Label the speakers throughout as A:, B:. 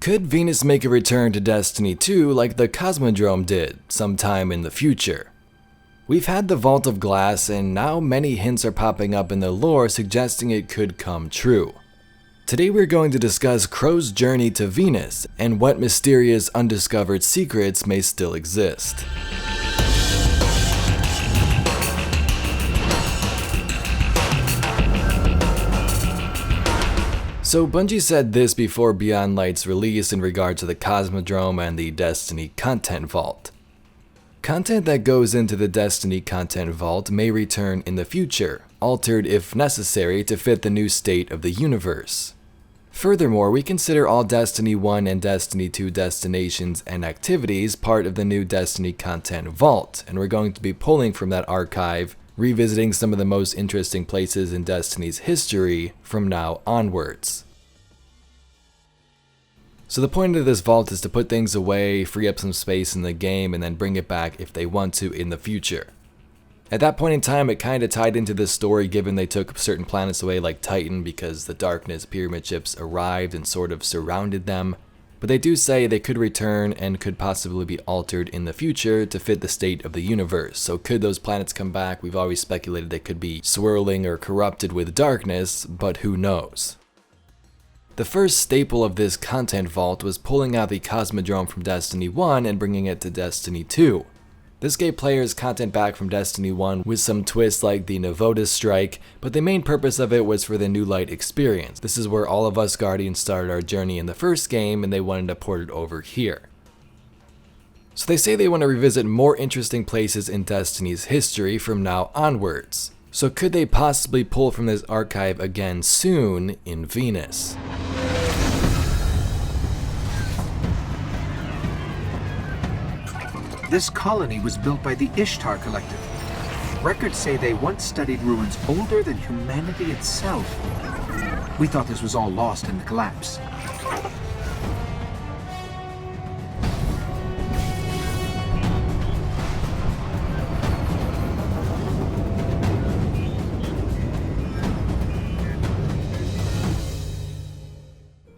A: Could Venus make a return to Destiny 2 like the Cosmodrome did sometime in the future? We've had the Vault of Glass, and now many hints are popping up in the lore suggesting it could come true. Today we're going to discuss Crow's journey to Venus and what mysterious undiscovered secrets may still exist. So Bungie said this before Beyond Light's release in regard to the Cosmodrome and the Destiny Content Vault. Content that goes into the Destiny Content Vault may return in the future, altered if necessary to fit the new state of the universe. Furthermore, we consider all Destiny 1 and Destiny 2 destinations and activities part of the new Destiny Content Vault, and we're going to be pulling from that archive, revisiting some of the most interesting places in Destiny's history from now onwards. So the point of this vault is to put things away, free up some space in the game, and then bring it back if they want to in the future. At that point in time, it kind of tied into this story given they took certain planets away like Titan because the Darkness pyramid ships arrived and sort of surrounded them. But they do say they could return and could possibly be altered in the future to fit the state of the universe. So could those planets come back? We've always speculated they could be swirling or corrupted with darkness, but who knows? The first staple of this content vault was pulling out the Cosmodrome from Destiny 1 and bringing it to Destiny 2. This gave players content back from Destiny 1 with some twists like the Novodus strike, but the main purpose of it was for the New Light experience. This is where all of us Guardians started our journey in the first game, and they wanted to port it over here. So they say they want to revisit more interesting places in Destiny's history from now onwards. So could they possibly pull from this archive again soon in Venus?
B: This colony was built by the Ishtar Collective. Records say they once studied ruins older than humanity itself. We thought this was all lost in the collapse.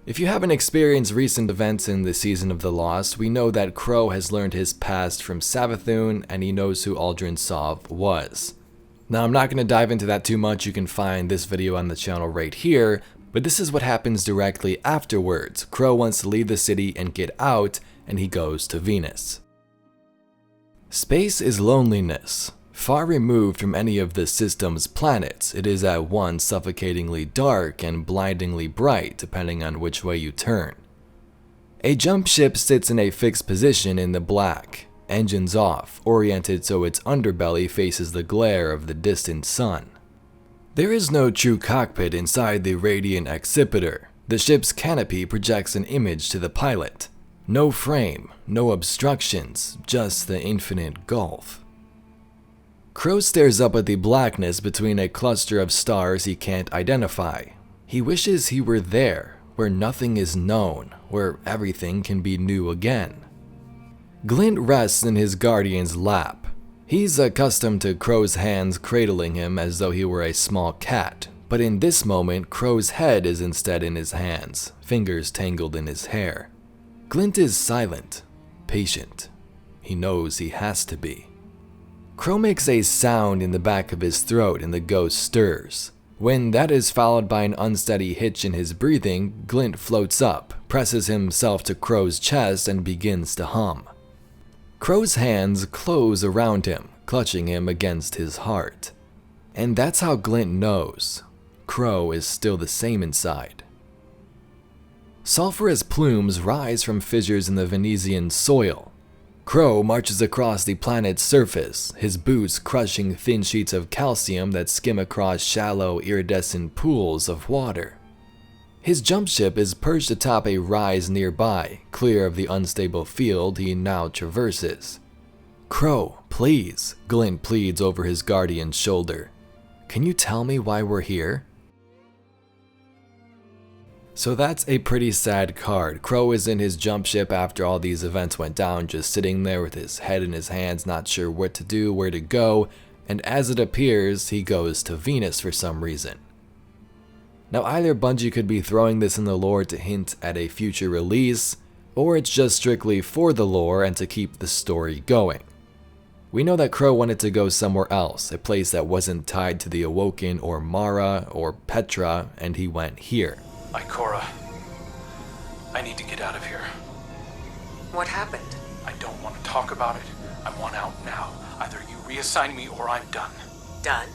A: If you haven't experienced recent events in the Season of the Lost, we know that Crow has learned his past from Savathûn, and he knows who Aldrin Sov was. Now I'm not going to dive into that too much, you can find this video on the channel right here, but this is what happens directly afterwards. Crow wants to leave the city and get out, and he goes to Venus. Space is loneliness. Far removed from any of the system's planets, it is at once suffocatingly dark and blindingly bright depending on which way you turn. A jump ship sits in a fixed position in the black, engines off, oriented so its underbelly faces the glare of the distant sun. There is no true cockpit inside the radiant accipiter. The ship's canopy projects an image to the pilot. No frame, no obstructions, just the infinite gulf. Crow stares up at the blackness between a cluster of stars he can't identify. He wishes he were there, where nothing is known, where everything can be new again. Glint rests in his guardian's lap. He's accustomed to Crow's hands cradling him as though he were a small cat, but in this moment Crow's head is instead in his hands, fingers tangled in his hair. Glint is silent, patient. He knows he has to be. Crow makes a sound in the back of his throat and the ghost stirs. When that is followed by an unsteady hitch in his breathing, Glint floats up, presses himself to Crow's chest, and begins to hum. Crow's hands close around him, clutching him against his heart. And that's how Glint knows. Crow is still the same inside. Sulphurous plumes rise from fissures in the Venusian soil. Crow marches across the planet's surface, his boots crushing thin sheets of calcium that skim across shallow, iridescent pools of water. His jump ship is perched atop a rise nearby, clear of the unstable field he now traverses. "Crow, please," Glint pleads over his guardian's shoulder. "Can you tell me why we're here?" So that's a pretty sad card. Crow is in his jump ship after all these events went down, just sitting there with his head in his hands, not sure what to do, where to go, and as it appears, he goes to Venus for some reason. Now either Bungie could be throwing this in the lore to hint at a future release, or it's just strictly for the lore and to keep the story going. We know that Crow wanted to go somewhere else, a place that wasn't tied to the Awoken or Mara or Petra, and he went here.
C: Ikora, I need to get out of here.
D: What happened?
C: I don't want to talk about it. I want out now. Either you reassign me or I'm done.
D: Done?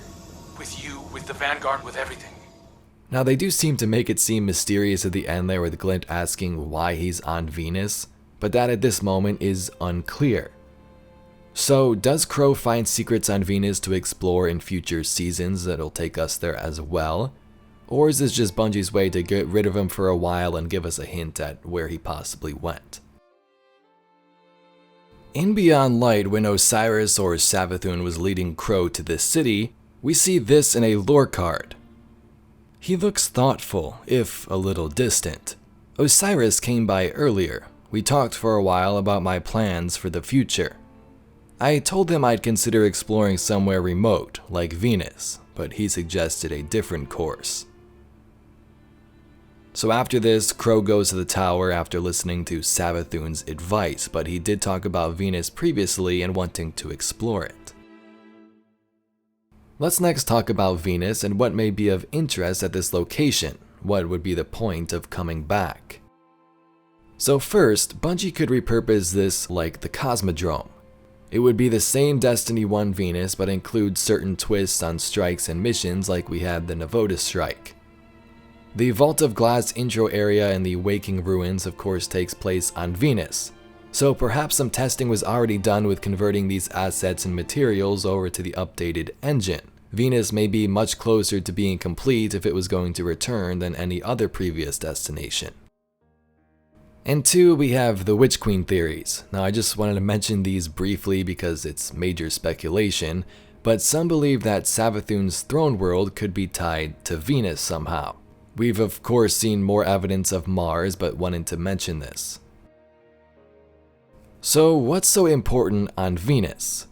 C: With you, with the Vanguard, with everything.
A: Now they do seem to make it seem mysterious at the end there with Glint asking why he's on Venus, but that at this moment is unclear. So does Crow find secrets on Venus to explore in future seasons that'll take us there as well? Or is this just Bungie's way to get rid of him for a while and give us a hint at where he possibly went? In Beyond Light, when Osiris or Savathun was leading Crow to this city, we see this in a lore card. He looks thoughtful, if a little distant. Osiris came by earlier. We talked for a while about my plans for the future. I told him I'd consider exploring somewhere remote, like Venus, but he suggested a different course. So after this, Crow goes to the tower after listening to Savathun's advice, but he did talk about Venus previously and wanting to explore it. Let's next talk about Venus and what may be of interest at this location. What would be the point of coming back? So first, Bungie could repurpose this like the Cosmodrome. It would be the same Destiny 1 Venus, but include certain twists on strikes and missions like we had the Navoda strike. The Vault of Glass intro area in the Waking Ruins of course takes place on Venus, so perhaps some testing was already done with converting these assets and materials over to the updated engine. Venus may be much closer to being complete if it was going to return than any other previous destination. And two, we have the Witch Queen theories. Now I just wanted to mention these briefly because it's major speculation, but some believe that Savathun's throne world could be tied to Venus somehow. We've of course seen more evidence of Mars, but wanted to mention this. So what's so important on Venus?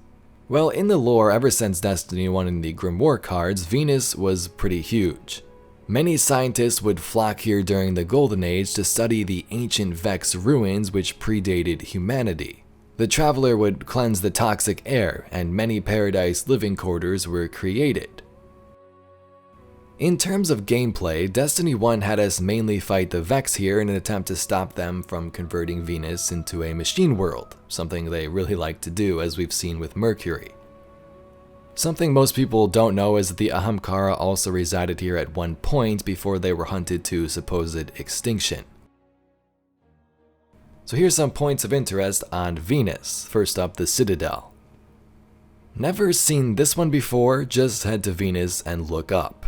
A: Well, in the lore, ever since Destiny 1 and the Grimoire cards, Venus was pretty huge. Many scientists would flock here during the Golden Age to study the ancient Vex ruins which predated humanity. The Traveler would cleanse the toxic air, and many Paradise living quarters were created. In terms of gameplay, Destiny 1 had us mainly fight the Vex here in an attempt to stop them from converting Venus into a machine world, something they really like to do as we've seen with Mercury. Something most people don't know is that the Ahamkara also resided here at one point before they were hunted to supposed extinction. So here's some points of interest on Venus. First up, the Citadel. Never seen this one before, just head to Venus and look up.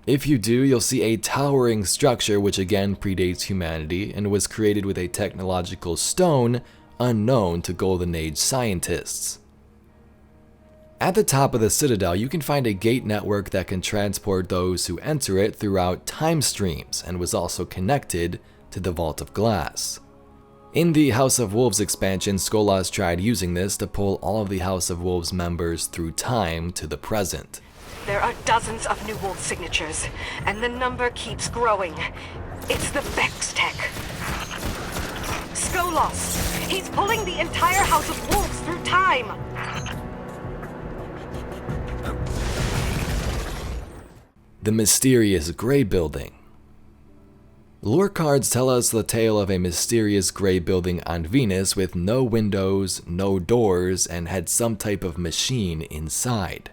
A: If you do, you'll see a towering structure which again predates humanity and was created with a technological stone unknown to Golden Age scientists. At the top of the Citadel, you can find a gate network that can transport those who enter it throughout time streams and was also connected to the Vault of Glass. In the House of Wolves expansion, Skolas tried using this to pull all of the House of Wolves members through time to the present.
E: There are dozens of New World signatures, and the number keeps growing. It's the Vex tech. Skolas! He's pulling the entire House of Wolves through time!
A: The mysterious Grey Building. Lore cards tell us the tale of a mysterious grey building on Venus with no windows, no doors, and had some type of machine inside.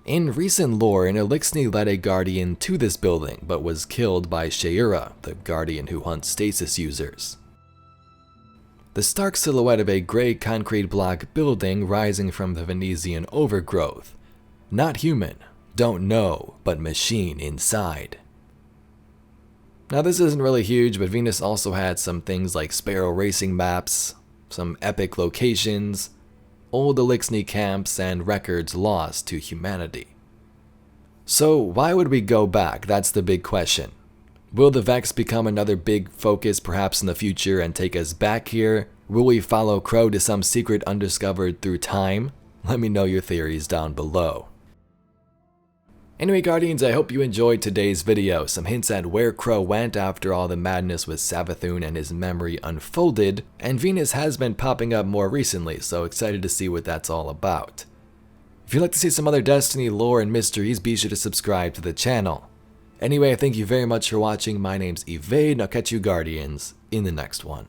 A: In recent lore, an Elixni led a Guardian to this building, but was killed by Sheura, the Guardian who hunts stasis users. The stark silhouette of a grey concrete block building rising from the Venetian overgrowth. Not human, don't know, but machine inside. Now this isn't really huge, but Venus also had some things like Sparrow racing maps, some epic locations, old Elixni camps, and records lost to humanity. So why would we go back? That's the big question. Will the Vex become another big focus perhaps in the future and take us back here? Will we follow Crow to some secret undiscovered through time? Let me know your theories down below. Anyway, Guardians, I hope you enjoyed today's video. Some hints at where Crow went after all the madness with Savathun and his memory unfolded, and Venus has been popping up more recently, so excited to see what that's all about. If you'd like to see some other Destiny lore and mysteries, be sure to subscribe to the channel. Anyway, thank you very much for watching. My name's Evade, and I'll catch you Guardians in the next one.